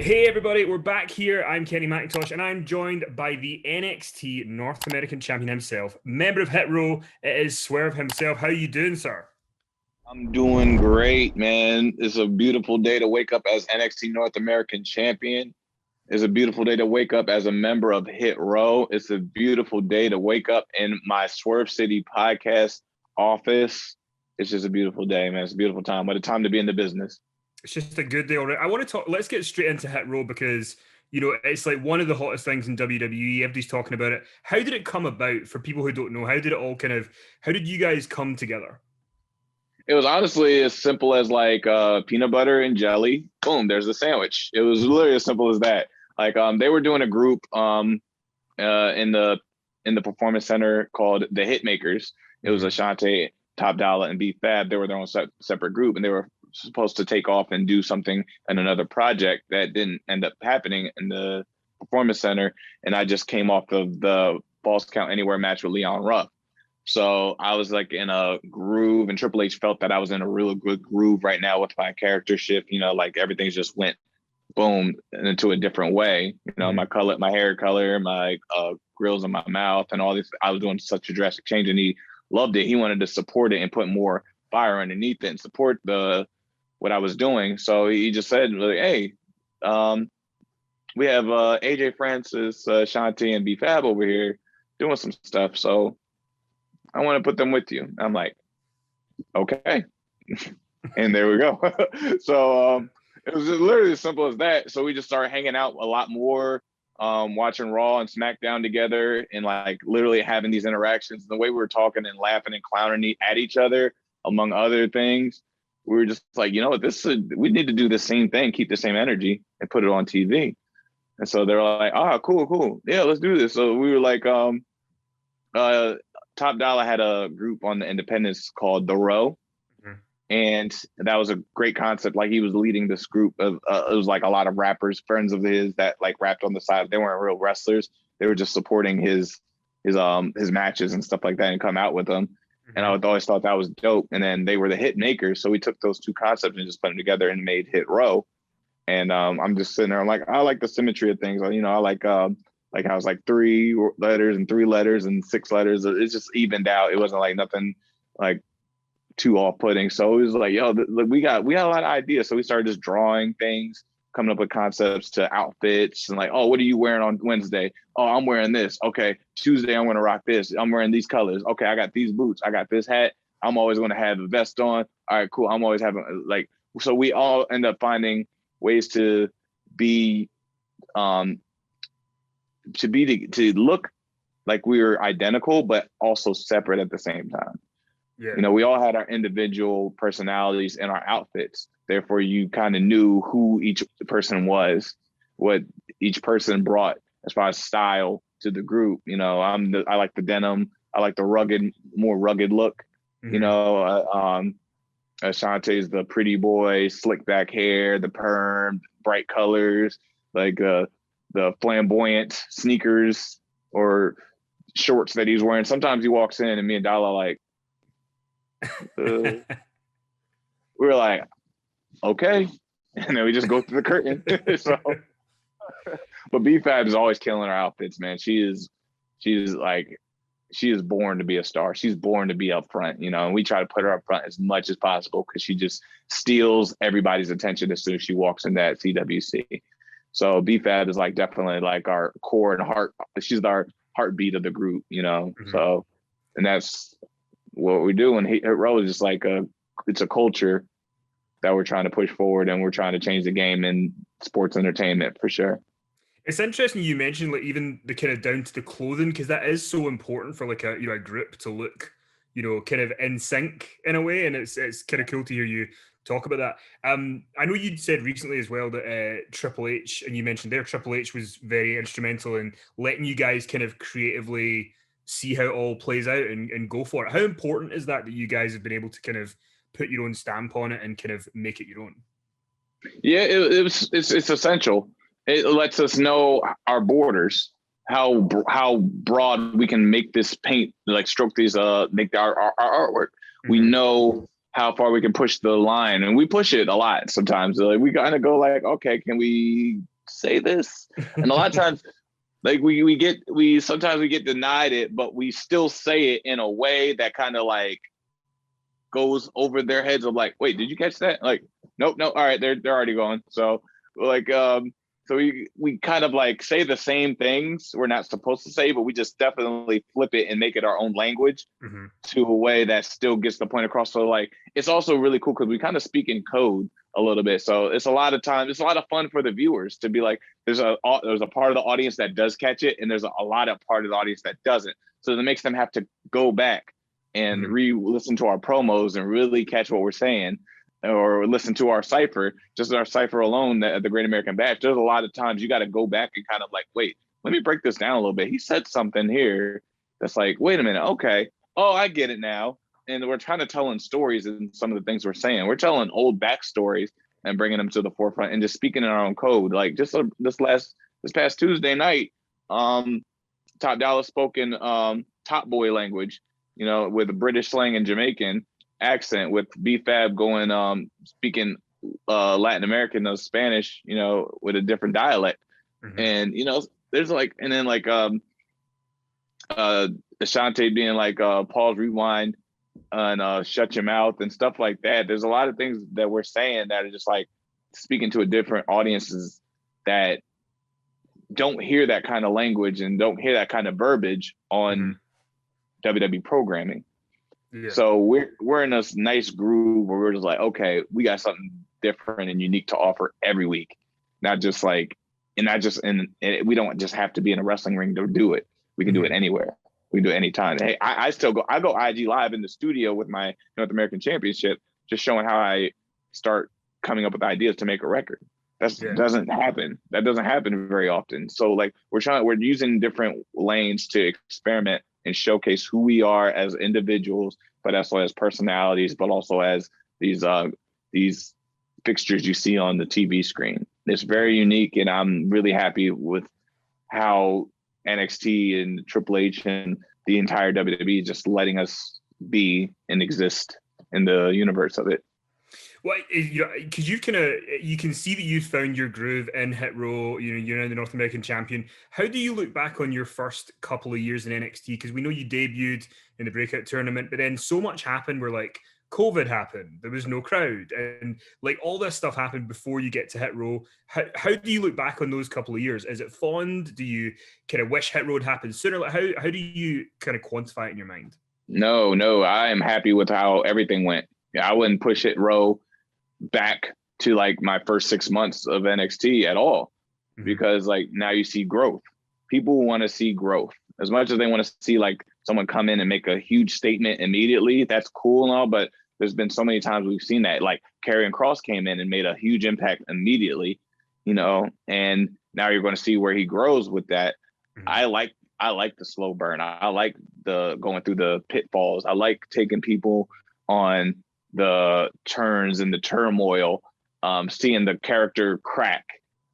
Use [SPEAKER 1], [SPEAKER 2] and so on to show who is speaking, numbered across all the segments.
[SPEAKER 1] Hey everybody, we're back here. I'm Kenny McIntosh and I'm joined by the NXT North American Champion himself, member of Hit Row. It is Swerve himself. How you doing, sir?
[SPEAKER 2] I'm doing great, man. It's a beautiful day to wake up as NXT North American Champion. It's a beautiful day to wake up as a member of Hit Row. It's a beautiful day to wake up in my Swerve City podcast office. It's just a beautiful day, man. It's a beautiful time. What a time to be in the business.
[SPEAKER 1] It's just a good day already. I want to talk, let's get straight into Hit Row because, it's like one of the hottest things in WWE. Everybody's talking about it. How did it come about for people who don't know? How did you guys come together?
[SPEAKER 2] It was honestly as simple as like peanut butter and jelly. Boom, there's the sandwich. It was literally as simple as that. Like they were doing a group in the performance center called the Hitmakers. It was Ashante, Top Dollar, and B Fab. They were their own separate group, and they were supposed to take off and do something in another project that didn't end up happening in the performance center. And I just came off of the Falls Count Anywhere match with Leon Ruff. So I was like in a groove, and Triple H felt that I was in a really good groove right now with my character shift. Like everything's just went boom into a different way. My color, my hair color, my grills in my mouth, and all this. I was doing such a drastic change, and he loved it. He wanted to support it and put more fire underneath it and support what I was doing. So he just said, like, hey, we have AJ Francis, Shanti, and B Fab over here doing some stuff. So I want to put them with you. I'm like, okay. And there we go. So it was just literally as simple as that. So we just started hanging out a lot more, watching Raw and SmackDown together, and like literally having these interactions. The way we were talking and laughing and clowning at each other, among other things, we were just like, we need to do the same thing, keep the same energy, and put it on TV. And so they were like, cool. Yeah, let's do this. So we were like, Top Dollar had a group on the Independence called The Row. And that was a great concept. Like he was leading this group of, it was like a lot of rappers, friends of his that like rapped on the side. They weren't real wrestlers. They were just supporting his matches and stuff like that and come out with them. And I always thought that was dope. And then they were the hit makers. So we took those two concepts and just put them together and made Hit Row. And I'm just sitting there, I'm like, I like the symmetry of things. I like how it's like 3 letters and 3 letters and 6 letters. It's just evened out. It wasn't like nothing like too off-putting. So it was like, we got a lot of ideas. So we started just drawing things, coming up with concepts to outfits, and like, oh, what are you wearing on Wednesday? Oh, I'm wearing this. Okay, Tuesday I'm going to rock this. I'm wearing these colors. Okay, I got these boots. I got this hat. I'm always going to have a vest on. All right, cool. I'm always having like. So we all end up finding ways to be, to look like we were identical, but also separate at the same time. Yeah. We all had our individual personalities and our outfits. Therefore, you kind of knew who each person was, what each person brought as far as style to the group. I like the denim. I like the more rugged look. Ashante's the pretty boy, slick back hair, the perm, bright colors, like the flamboyant sneakers or shorts that he's wearing. Sometimes he walks in and me and Dala like, we were like, okay, and then we just go through the curtain. So, but B Fab is always killing her outfits, man. She is born to be a star. She's born to be up front, and we try to put her up front as much as possible because she just steals everybody's attention as soon as she walks in that CWC. So B Fab is like definitely like our core and heart. She's our heartbeat of the group, So, and that's what we do. And Hit Row is just like it's a culture that we're trying to push forward, and we're trying to change the game in sports entertainment for sure.
[SPEAKER 1] It's interesting you mentioned like even the kind of down to the clothing, because that is so important for like a group to look kind of in sync in a way, and it's kind of cool to hear you talk about that. I know you'd said recently as well that Triple H, and you mentioned there Triple H was very instrumental in letting you guys kind of creatively see how it all plays out and go for it. How important is that you guys have been able to kind of put your own stamp on it and kind of make it your own?
[SPEAKER 2] Yeah, it's essential. It lets us know our borders, how broad we can make this paint, like stroke these, make our artwork. We know how far we can push the line, and we push it a lot sometimes. Like we kind of go like, okay, can we say this? And a lot of times, like we sometimes we get denied it, but we still say it in a way that kind of like goes over their heads of like, wait, did you catch that? Like, nope, all right, they're already gone. So like so we kind of like say the same things we're not supposed to say, but we just definitely flip it and make it our own language to a way that still gets the point across. So like it's also really cool because we kind of speak in code a little bit. So it's a lot of time, it's a lot of fun for the viewers to be like, there's a part of the audience that does catch it, and there's a lot of part of the audience that doesn't. So that makes them have to go back and re-listen to our promos and really catch what we're saying, or listen to our cipher. Just our cipher alone at the Great American Bash, there's a lot of times you got to go back and kind of like, wait, let me break this down a little bit. He said something here that's like, wait a minute, okay, oh, I get it now. And we're trying to tell in stories and some of the things we're saying. We're telling old backstories and bringing them to the forefront and just speaking in our own code. Like just this past Tuesday night, Top Dollar spoke in Top Boy language, you know, with a British slang and Jamaican accent, with B-Fab going speaking Latin American, Spanish, you know, with a different dialect. And you know, there's like, and then like Ashante being like Paul's Rewind and Shut Your Mouth and stuff like that. There's a lot of things that we're saying that are just like speaking to a different audiences that don't hear that kind of language and don't hear that kind of verbiage on WWE programming. Yeah. So we're in this nice groove where we're just like, okay, we got something different and unique to offer every week. Not just like, and we don't just have to be in a wrestling ring to do it. We can do it anywhere. We can do it anytime. Hey, I go IG live in the studio with my North American Championship, just showing how I start coming up with ideas to make a record. Doesn't happen. That doesn't happen very often. So like we're using different lanes to experiment and showcase who we are as individuals, but also as personalities, but also as these fixtures you see on the TV screen. It's very unique, and I'm really happy with how NXT and Triple H and the entire WWE is just letting us be and exist in the universe of it.
[SPEAKER 1] Well, because you can see that you found your groove in Hit Row. You know, you're now the North American champion. How do you look back on your first couple of years in NXT? Because we know you debuted in the breakout tournament, but then so much happened where like COVID happened, there was no crowd, and like all this stuff happened before you get to Hit Row. How do you look back on those couple of years? Is it fond? Do you kind of wish Hit Row had happened sooner? Like how do you kind of quantify it in your mind?
[SPEAKER 2] No, I am happy with how everything went. I wouldn't push Hit Row back to like my first 6 months of NXT at all, because like now you see growth. People want to see growth as much as they want to see like someone come in and make a huge statement immediately. That's cool and all, but there's been so many times we've seen that, like Karrion Kross came in and made a huge impact immediately, you know, and now you're going to see where he grows with that. I like the slow burn. I like the going through the pitfalls. I like taking people on the turns and the turmoil, seeing the character crack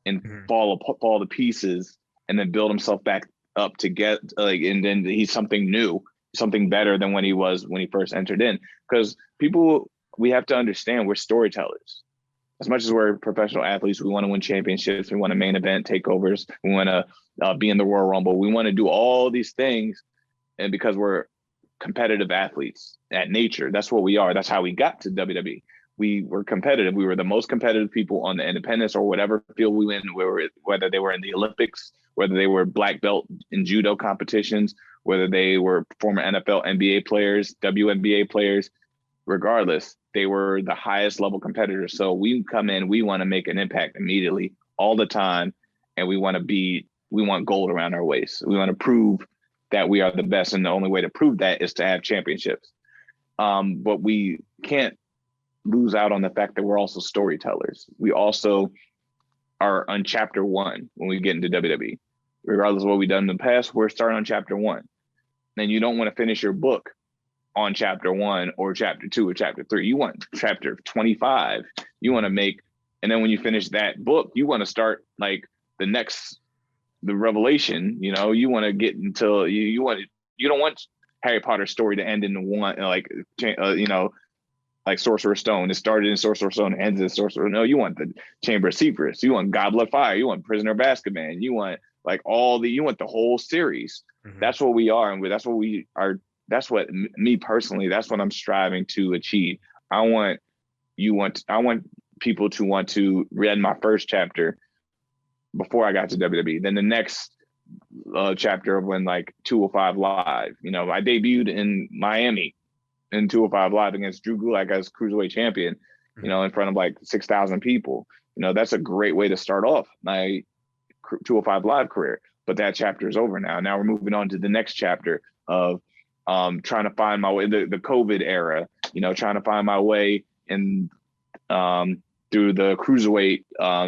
[SPEAKER 2] and fall to pieces, and then build himself back up to get like, and then he's something new, something better than when he first entered in. Because we have to understand we're storytellers. As much as we're professional athletes, we want to win championships, we want to main event takeovers, we want to be in the Royal Rumble, we want to do all these things, and because we're competitive athletes at nature. That's what we are. That's how we got to WWE. We were competitive. We were the most competitive people on the independents or whatever field we went, whether they were in the Olympics, whether they were black belt in judo competitions, whether they were former NFL, NBA players, WNBA players, regardless, they were the highest level competitors. So we come in, we want to make an impact immediately all the time. And we want gold around our waist. We want to prove that we are the best, and the only way to prove that is to have championships. But we can't lose out on the fact that we're also storytellers. We also are on chapter 1 when we get into WWE. Regardless of what we've done in the past, we're starting on chapter 1. And you don't want to finish your book on chapter 1 or chapter 2 or chapter 3. You want chapter 25. You want to make, and then when you finish that book, you want to start like the revelation, you know, you want to get until you don't want Harry Potter's story to end in one, like, you know, like Sorcerer's Stone. It started in Sorcerer's Stone, ends in Sorcerer. No, you want the Chamber of Secrets. You want Goblet of Fire. You want Prisoner of Azkaban. You want like you want the whole series.
[SPEAKER 1] Mm-hmm.
[SPEAKER 2] That's what we are, and that's what we are. That's what me personally. That's what I'm striving to achieve. I want people to want to read my first chapter before I got to WWE. Then the next chapter of when like 205 Live. You know, I debuted in Miami in 205 Live against Drew Gulak as Cruiserweight champion, you know, in front of like 6,000 people. You know, that's a great way to start off my 205 Live career. But that chapter is over now. Now we're moving on to the next chapter of trying to find my way, the COVID era, you know, trying to find my way in through the Cruiserweight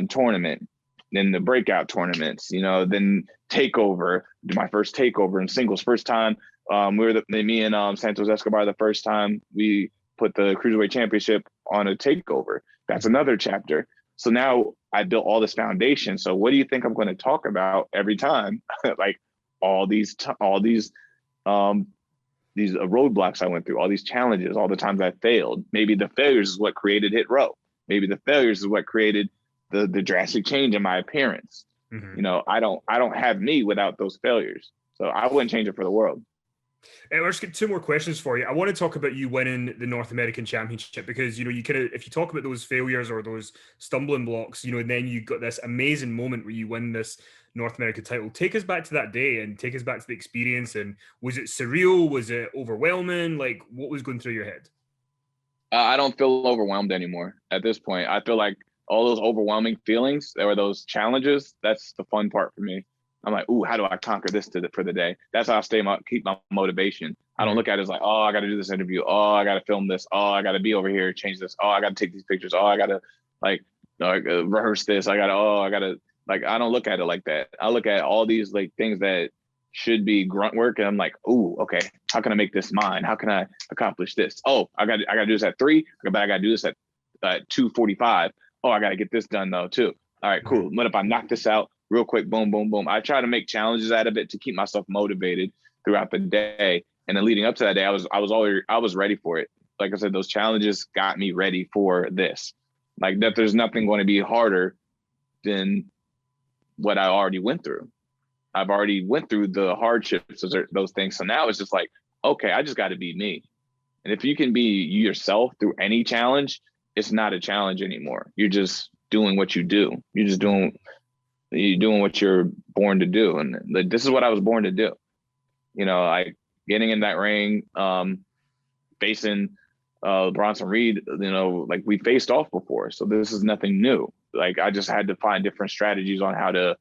[SPEAKER 2] tournament, then the breakout tournaments, you know, then takeover, my first takeover in singles, first time. Me and Santos Escobar, the first time we put the Cruiserweight Championship on a takeover. That's another chapter. So now I built all this foundation. So what do you think I'm going to talk about every time? Like all these roadblocks I went through, all these challenges, all the times I failed. Maybe the failures is what created Hit Row. Maybe the failures is what created the drastic change in my appearance. Mm-hmm. You know, I don't have me without those failures. So I wouldn't change it for the world.
[SPEAKER 1] I'll just get two more questions for you. I want to talk about you winning the North American Championship because, you know, you kind of, if you talk about those failures or those stumbling blocks, you know, and then you got this amazing moment where you win this North American title. Take us back to that day and take us back to the experience. And was it surreal? Was it overwhelming? Like, what was going through your head?
[SPEAKER 2] I don't feel overwhelmed anymore at this point. I feel like all those overwhelming feelings, there were those challenges. That's the fun part for me. I'm like, ooh, how do I conquer this for the day? That's how I keep my motivation. I don't look at it as like, oh, I got to do this interview. Oh, I got to film this. Oh, I got to be over here, change this. Oh, I got to take these pictures. Oh, I got to rehearse this. I don't look at it like that. I look at all these like things that should be grunt work. And I'm like, ooh, okay, how can I make this mine? How can I accomplish this? Oh, I got to do this at 3, but I got to do this at 2:45. Oh, I got to get this done though too. All right, cool. What if I knock this out real quick? Boom, boom, boom. I try to make challenges out of it to keep myself motivated throughout the day. And then leading up to that day, I was ready for it. Like I said, those challenges got me ready for this. Like that, there's nothing going to be harder than what I already went through. I've already went through the hardships of those things. So now it's just like, okay, I just got to be me. And if you can be yourself through any challenge, it's not a challenge anymore. You're just doing what you do. You're doing what you're born to do. And like, this is what I was born to do. You know, like getting in that ring, facing Bronson Reed, you know, like we faced off before. So this is nothing new. Like I just had to find different strategies on how to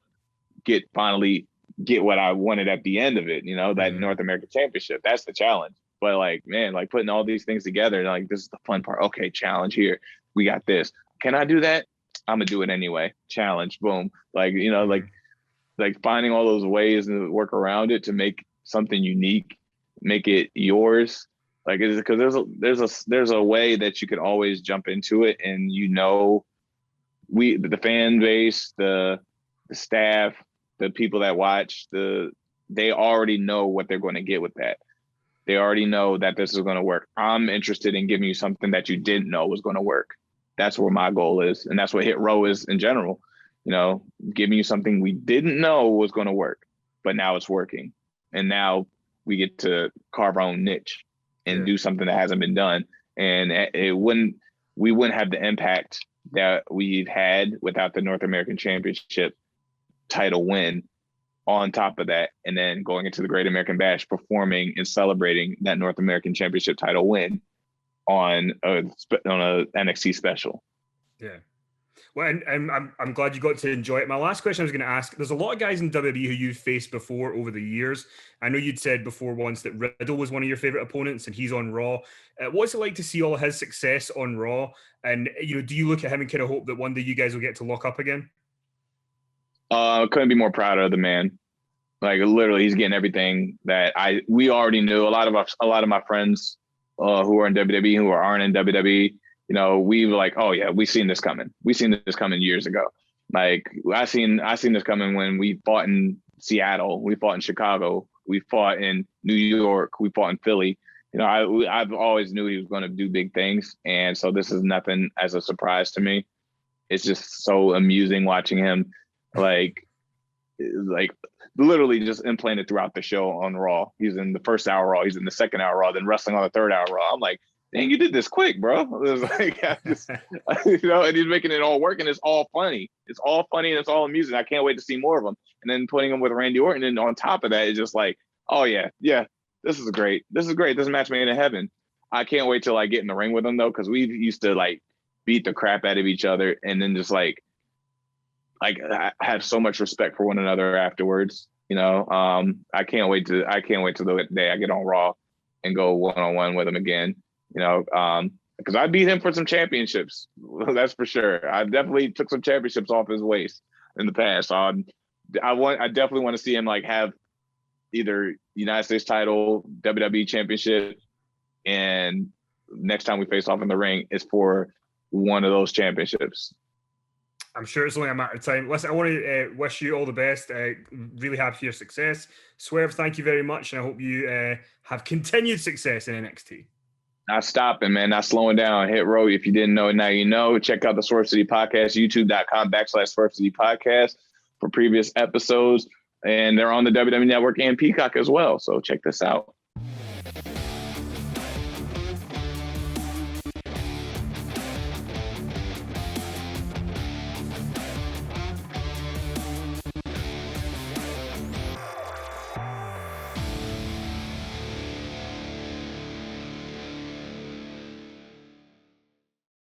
[SPEAKER 2] finally get what I wanted at the end of it, you know, that North American Championship. That's the challenge. But like, man, like putting all these things together, like this is the fun part. Okay, challenge here. We got this. Can I do that? I'm gonna do it anyway. Challenge, boom. Like, you know, like finding all those ways and work around it to make something unique, make it yours. Like, is because there's a way that you can always jump into it, and you know, the fan base, the staff, the people that watch, they already know what they're going to get with that. They already know that this is going to work. I'm interested in giving you something that you didn't know was going to work. That's where my goal is. And that's what Hit Row is in general. You know, giving you something we didn't know was going to work, but now it's working. And now we get to carve our own niche and do something that hasn't been done. And we wouldn't have the impact that we've had without the North American Championship title win on top of that. And then going into the Great American Bash, performing and celebrating that North American Championship title win on a NXT special.
[SPEAKER 1] Yeah. Well, and I'm glad you got to enjoy it. My last question I was going to ask, there's a lot of guys in WWE who you've faced before over the years. I know you'd said before once that Riddle was one of your favorite opponents and he's on Raw. What's it like to see all his success on Raw? And, you know, do you look at him and kind of hope that one day you guys will get to lock up again?
[SPEAKER 2] Couldn't be more proud of the man. Like literally, he's getting everything that we already knew. A lot of my friends who are in WWE, who aren't in WWE, you know, we were like, oh yeah, we seen this coming. We seen this coming years ago. Like I seen this coming when we fought in Seattle, we fought in Chicago, we fought in New York, we fought in Philly. I've always knew he was going to do big things, and so this is nothing as a surprise to me. It's just so amusing watching him, like literally just implanted throughout the show on Raw. He's in the first hour Raw, he's in the second hour Raw, then wrestling on the third hour Raw. I'm like, dang, you did this quick, bro. It was like, and he's making it all work, and it's all funny. It's all funny and it's all amusing. I can't wait to see more of them. And then putting him with Randy Orton, and on top of that, it's just like, oh yeah, this is great. This is great. This is match made in heaven. I can't wait till I get in the ring with him though, because we used to like beat the crap out of each other, and then just like I have so much respect for one another afterwards. I can't wait till the day I get on Raw and go one-on-one with him again. Because I beat him for some championships. That's for sure. I definitely took some championships off his waist in the past. So I definitely want to see him like have either United States title, WWE championship, and next time we face off in the ring is for one of those championships.
[SPEAKER 1] I'm sure it's only a matter of time. Listen, I want to wish you all the best. Really happy for your success. Swerve, thank you very much, and I hope you have continued success in NXT.
[SPEAKER 2] Not stopping, man. Not slowing down. Hit row. If you didn't know it, now you know. Check out the Swerve City Podcast, youtube.com/Swerve City Podcast for previous episodes. And they're on the WWE Network and Peacock as well. So check this out.